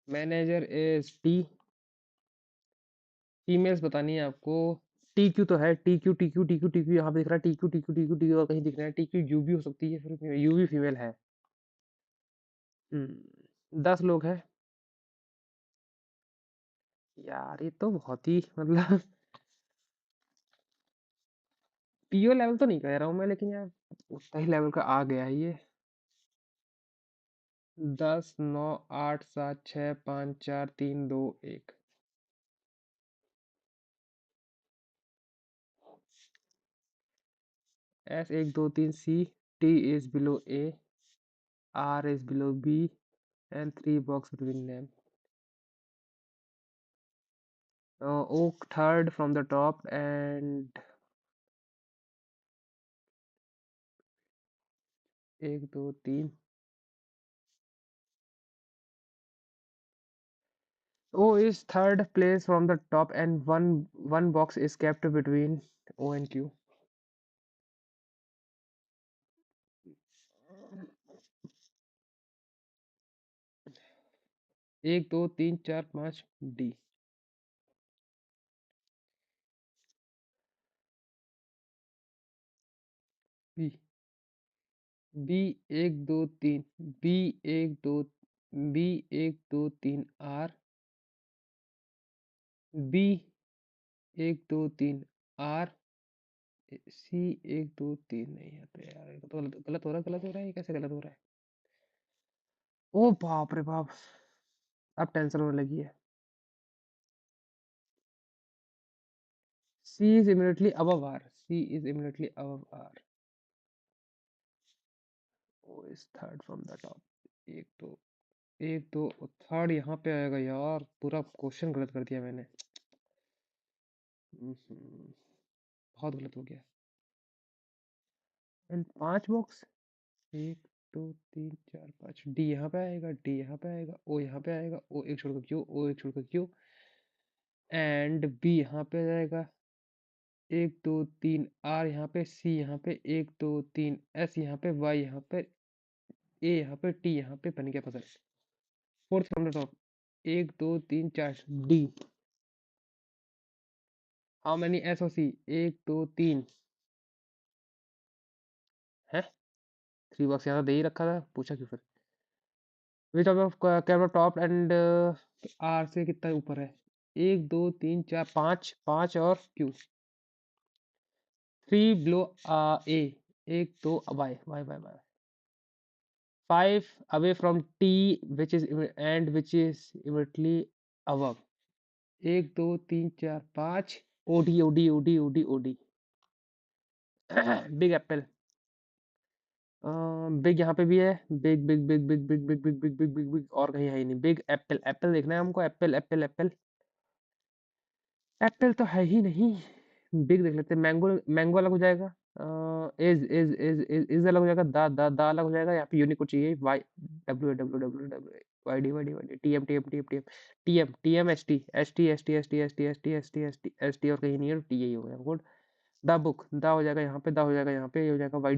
Manager is T. Females बतानी है आपको. टी क्यू तो है. T Q T Q T Q T Q यहाँ पे दिख रहा है. T Q T Q T Q T Q और कहीं दिख रहा है. टी क्यू यू भी हो सकती है, फिर यू भी फीमेल है. 10 लोग हैं यार. ये तो बहुत ही मतलब पीओ लेवल तो नहीं कह रहा हूँ मैं, लेकिन यार उतना ही लेवल का आ गया है ये. 10 9 8 7 6 5 4 3 2 1. S 1 2 3 C. T is below A. R is below B and 3 box between them. O third from the top and 1 2 3. O is third place from the top and one box is kept between O and Q. एक दो तीन चार पाँच D. B. B एक दो तीन. B एक दो. बी एक दो तीन आर. बी एक दो तीन आर. सी एक दो तीन. नहीं है तो यार, ये तो गलत गलत हो रहा है. गलत हो रहा है. ये कैसे गलत हो रहा है? ओ बाप रे बाप. अब टेंशन होने लगी है. C is immediately above R. C is immediately above R. O is third from the top. एक दो. एक दो. थर्ड यहाँ पे आएगा यार. पूरा क्वेश्चन गलत कर दिया मैंने. बहुत गलत हो गया. And 5 box. 1 2 3 4 5. डी यहाँ पे आएगा. डी यहाँ पे आएगा. ओ यहाँ पे आएगा. ओ एक छोड़कर क्यू. ओ एक छोड़कर क्यू. एंड बी यहाँ पे आ जाएगा. 1 2 3 आर यहाँ पे. सी यहाँ पे. 1 2 3 एस यहाँ पे. वाई यहाँ पे. ए यहाँ पे. टी यहाँ पे. बन गया puzzle. Fourth from the top. 1 2 3 4 D. How many S और सी? 1 2 3 है. 3 बॉक्स यहाँ तो दे ही रखा था. पूछा क्यों फिर? Which of camera top and R से कितना ऊपर है? 1 2 3 4 5. 5 और Q. 3 below A. 1 2 Y Y Y Y. 5 away from T which is and which is immediately above. 1 2 3 4 5. OD OD OD OD OD. Big apple. Big यहाँ पे भी है। Big big big big big big big big big big big और कहीं है ही नहीं। Big Apple, Apple देखना है हमको। एप्पल एप्पल एप्पल एप्पल तो है ही नहीं। बिग देख लेते हैं। मैंगो, मैंगो अलग हो जाएगा। इज अलग हो जाएगा। दा अलग हो जाएगा। यहाँ पे यूनिक को चाहिए। Y, W Y D Y D T M T M T M T M T M T M S T S T S T S T S T S T S T S T S T और कहीं नहीं है, T ही हो गया good. The book, दा हो जाएगा यहाँ पे, दा हो जाएगा यहाँ पे, ये हो जाएगा वाई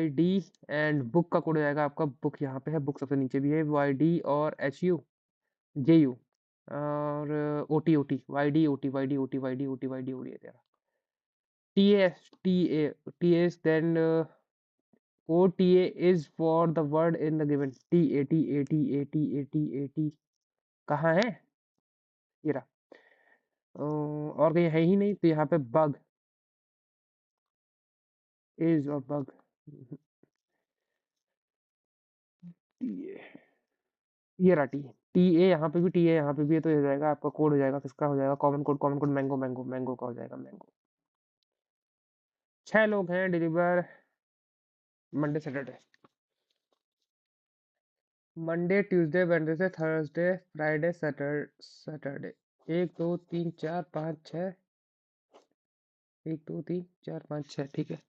डी एंड बुक का कोड हो जाएगा आपका। बुक यहाँ पे है, बुक सबसे नीचे भी है। वाई डी और एच यू जे यू और O T Y D O T Y D O T Y D O T Y D O D है तेरा। T S T S then O T A is for the word in the given. T कहाँ है? ये रहा। और कहीं है ही नहीं, तो यहाँ पे बग, इज और बग। ये रहा टी, टी ए यहाँ पे भी, टी ए यहाँ पे भी है, तो ये हो जाएगा आपका कोड, हो जाएगा किसका, हो जाएगा common code. Common code mango, mango mango का हो जाएगा मैंगो। 6 लोग हैं deliver Monday Saturday, Monday Tuesday Wednesday Thursday Friday Saturday. 1 2 3 4 5 6, 1 2 3 4 5 6, ठीक है।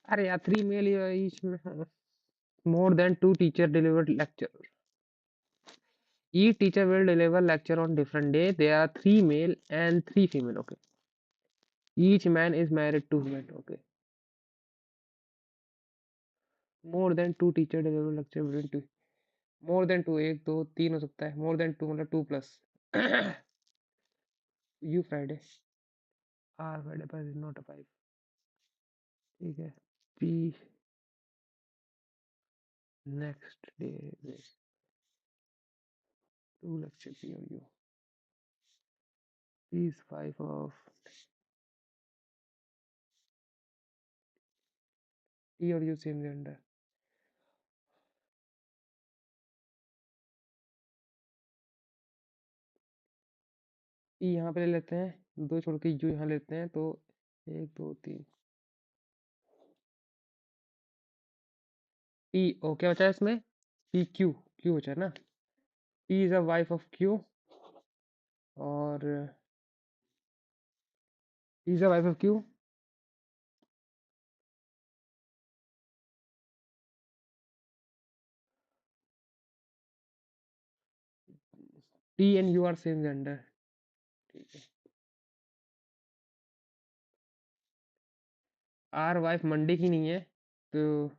अरे यार 3 मेल ईच में, more than 2 teacher delivered lecture. Each teacher will deliver lecture on different day. There are 3 male and 3 female. Okay. Each man is married to women. Okay. More than 2 teacher deliver lecture within 2. More than 2, 1 2 3 हो सकता है। More than 2 मतलब 2 plus. You Friday. R Friday पर is not a 5. ठीक है। P next day is 2 lecture P or U. P is 5 of P or U same gender. P यहाँ पे ले लेते हैं, 2 छोड़ के U यहाँ लेते हैं, तो 1 2 3 P। ओ क्या बचा है इसमें? P Q, Q बचा है ना। P is a wife of Q और P is a wife of Q. T and U are same gender. ठीक है। R वाइफ मंडे की नहीं है, तो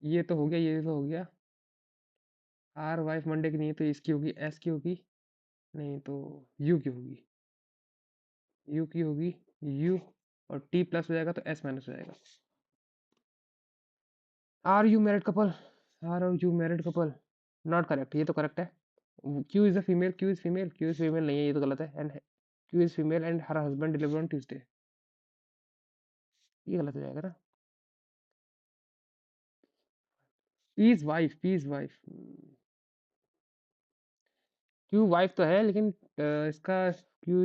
ये तो हो गया, ये तो हो गया। R वाइफ मंडे की नहीं है, तो इसकी होगी, S की होगी, नहीं तो U की होगी, U की होगी, U और T प्लस हो जाएगा तो S माइनस हो जाएगा। Are you married couple, are you married couple, not correct, ये तो करेक्ट है। Q is a female, Q is female, Q is female नहीं है, ये तो गलत है। And Q is female and her husband deliver on Tuesday, ये गलत हो जाएगा ना। P is wife, P is wife, Q wife तो है लेकिन इसका Q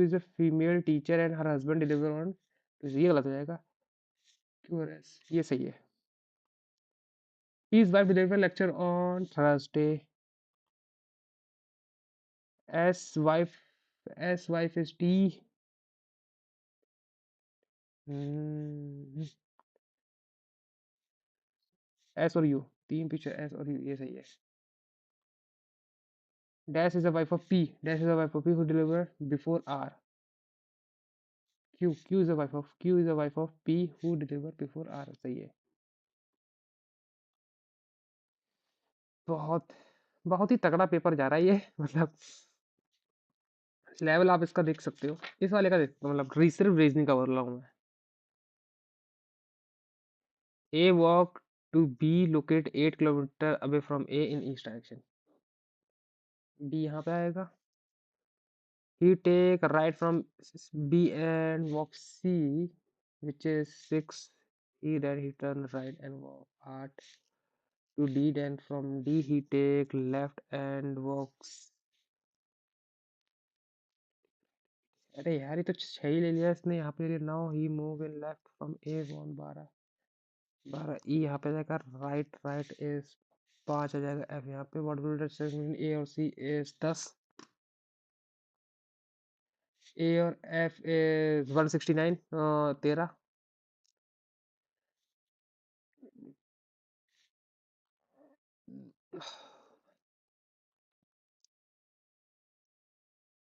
is a female teacher and her husband deliver on, तो ये गलत हो जाएगा। क्यू और एस, ये सही है। P is wife deliver lecture on Thursday. S wife, S wife is T. S और यू, तीन पीछे एस और यू, ये सही है। Dash is the wife of P, dash is the wife of P who deliver before R. Q is the wife of, Q is the wife of P who deliver before R, सही है। बहुत बहुत ही तगड़ा paper जा रहा है ये। मतलब लेवल आप इसका देख सकते हो, इस वाले का देख, मतलब सिर्फ रीजनिंग का बोल रहा हूँ मैं। A walk to B locate 8 kilometre away from A in east direction. B यहाँ पे आएगा। He take a right from B and walk C, which is 6. Then he turn right and walk art to D. Then from D he take left and walks अरे यार, ये तो 6 ही ले लिया इसने। यहाँ पे now he move in left from A one 12 12 ई। यहाँ पे जाएगा राइट, राइट इज 5 आ जाएगा एफ। यहाँ पे व्हाट विल दैट ए और सी इज 10। ए और एफ इज 169 13।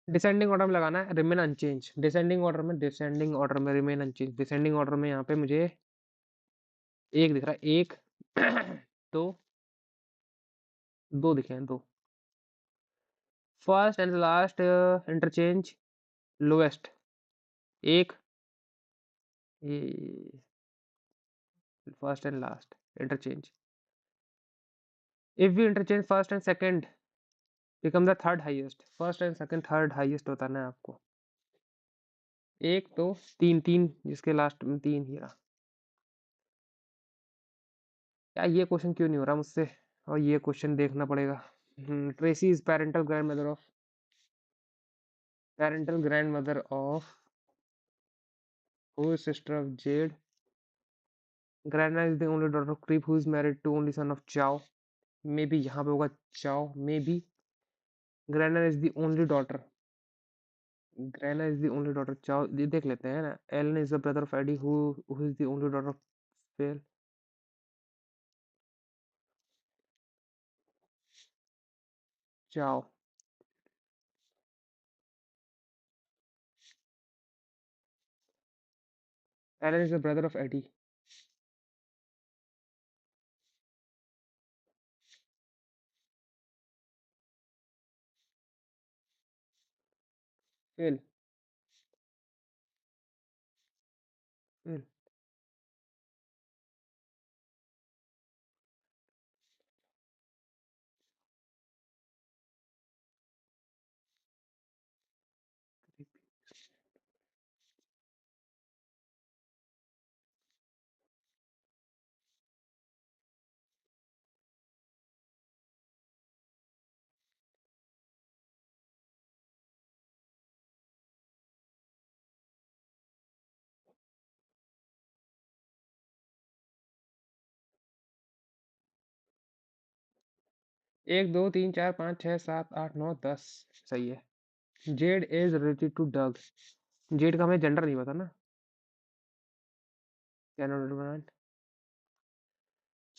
डिसेंडिंग ऑर्डर में लगाना है, रिमेन अनचेंज। डिसेंडिंग ऑर्डर में, डिसेंडिंग ऑर्डर में रिमेन अनचेंज। डिसेंडिंग ऑर्डर में यहाँ पे मुझे एक दिख रहा है, एक दो, दो दिखे हैं, दो। First and last interchange lowest एक। First and last interchange. If we interchange first and second become the third highest. First and second third highest बताना है आपको। एक दो तीन, तीन जिसके लास्ट में तीन ही रहा। क्या ये क्वेश्चन क्यों नहीं हो रहा मुझसे? और ये क्वेश्चन देखना पड़ेगा। Tracy is parental grandmother of who is sister of Z. Grandma is the only daughter of Creep who is married to only son of Chao. Maybe यहाँ पे होगा Chao, maybe. Grandma is the only daughter, grandma is the only daughter Chao, ये देख लेते हैं ना। Allen is the brother of Eddie who is the only daughter of fail Chao. Allen is the brother of AD fail fail. एक दो तीन चार पाँच छः सात आठ नौ 10। सही है। Z is related to Doug. Z का हमें जेंडर नहीं पता ना।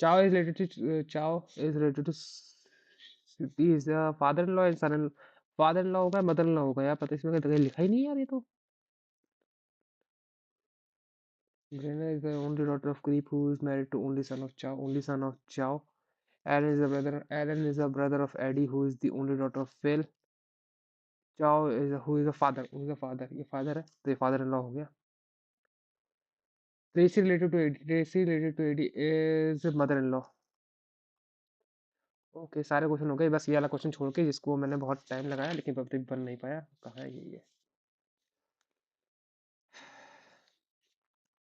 Chao is related to Chao is related to is father in law and son in. Father in law होगा, मदर इन लॉ होगा यार, पता इसमें कहीं लिखा ही नहीं यार ये तो। Grena is the only daughter of Creep who is married to only son of Chao. Only son of Chao. Aaron is the brother. Aaron is the brother of Eddie, who is the only daughter of Phil. Chao is who is the father. Who is the father? ये father है, तो ये father in law हो गया। Tracy related to Eddie. Tracy related to Eddie is mother in law. Okay, सारे question हो गए, बस ये वाला क्वेश्चन छोड़ के जिसको मैंने बहुत टाइम लगाया लेकिन पब्लिक बन नहीं पाया। कहाँ है ये?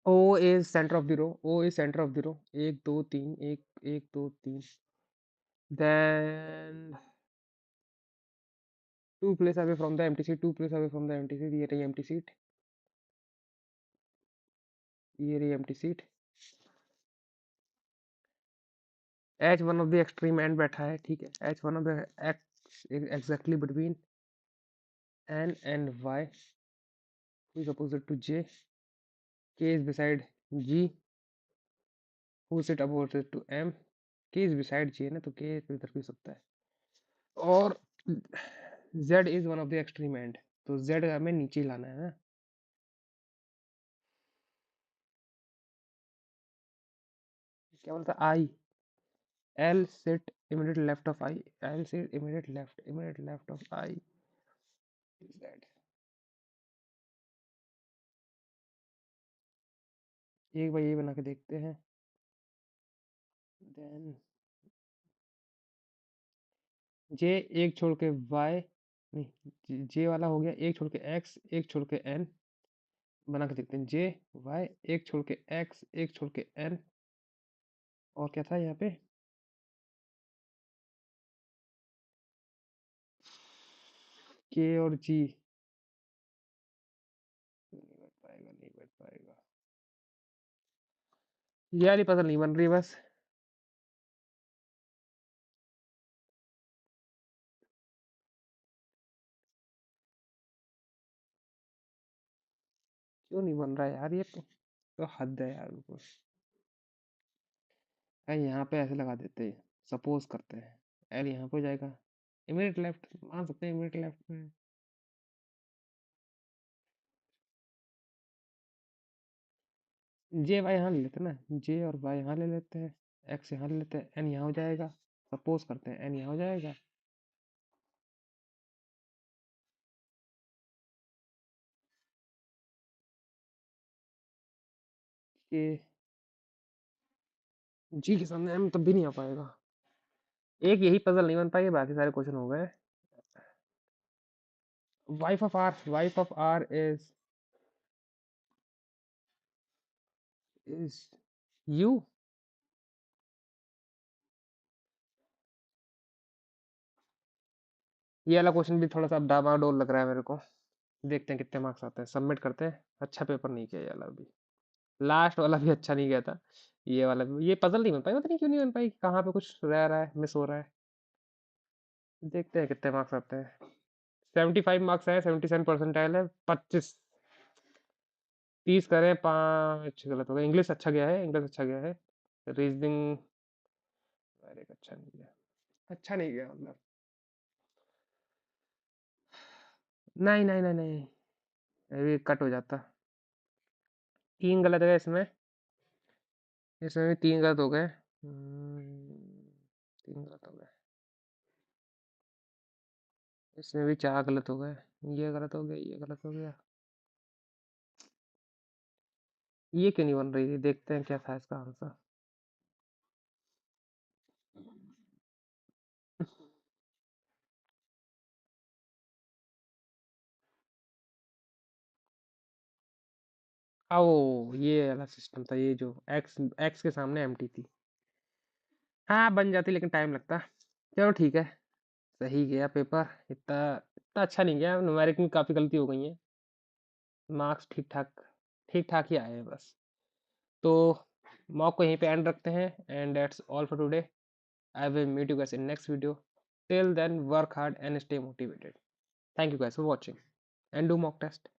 O is centre of the row. O is centre of the row. एक दो तीन, एक एक दो तीन। Then two place away from the empty seat, two place away from the empty seat। ये रही empty seat, ये रही empty seat। H one of the extreme end बैठा है, ठीक है। H one of the X exactly between N and Y, who is opposite to J। K is beside G, who is it opposite to M। K is beside J ना, तो K तो इधर भी हो सकता है। और Z is one of the extreme end, तो Z हमें नीचे लाना है ना। क्या बोलता है? I L sit immediate left of I। L sit immediate left of I is that। एक बार ये बना के देखते हैं। देन जे एक छोड़ के वाई, नहीं जे वाला हो गया। एक छोड़ के एक्स, एक छोड़ के एन। बना के देखते हैं। जे वाई, एक छोड़ के एक्स, एक छोड़ के एन। और क्या था यहाँ पे? के और जी। ये वाली पजल नहीं बन रही बस। क्यों नहीं बन रहा यार, ये तो हद है यार बिल्कुल। भाई यहाँ पे ऐसे लगा देते हैं, सपोज करते हैं एल यहाँ पे हो जाएगा, इमीडिएट लेफ्ट मान सकते हैं, इमीडिएट लेफ्ट में जे वाई यहाँ ले लेते हैं ना, जे और वाई यहाँ ले लेते हैं, एक्स यहाँ ले लेते हैं, एन यहाँ हो जाएगा, सपोज करते हैं एन यहाँ हो जाएगा। ये जी के सामने एम तब भी नहीं आ पाएगा। एक यही पजल नहीं बन पाई, बाकी सारे क्वेश्चन हो गए। Wife of R is U. ये वाला क्वेश्चन भी थोड़ा सा डामाडोल लग रहा है मेरे को। देखते हैं कितने मार्क्स आते हैं, सबमिट करते हैं। अच्छा पेपर नहीं किया ये वाला भी, लास्ट वाला भी अच्छा नहीं गया था। ये वाला भी, ये पजल नहीं बन पाई, पता नहीं क्यों नहीं बन पाई, कहाँ पे कुछ रह रहा है, मिस हो रहा है। देखते हैं कितने मार्क्स आते हैं। 75 मार्क्स है, 77 परसेंटाइल है, 25 30 करें, 5 गलत हो गए। इंग्लिश अच्छा गया है, इंग्लिश अच्छा गया है। रीजनिंग अरे अच्छा नहीं गया, अच्छा नहीं गया मतलब। नहीं नहीं नहीं नहीं, अभी कट हो जाता। 3 गलत है इसमें, इसमें भी 3 गलत हो गए। 3 गलत हो गए, इसमें भी 4 गलत हो गए। ये गलत हो गया, ये गलत हो गया। ये क्यों नहीं बन रही थी, देखते हैं क्या था इसका आंसर। ओ ये वाला सिस्टम था, ये जो एक्स एक्स के सामने एम्प्टी थी। हाँ बन जाती, लेकिन टाइम लगता। चलो ठीक है, सही गया पेपर। इतना इतना अच्छा नहीं गया, न्यूमेरिक में काफ़ी गलती हो गई है। मार्क्स ठीक ठाक ही आए हैं बस। तो मॉक को यहीं पे एंड रखते हैं, and that's all for today. I will meet you guys in next video. Till then work hard and stay motivated. Thank you guys for watching and do mock test.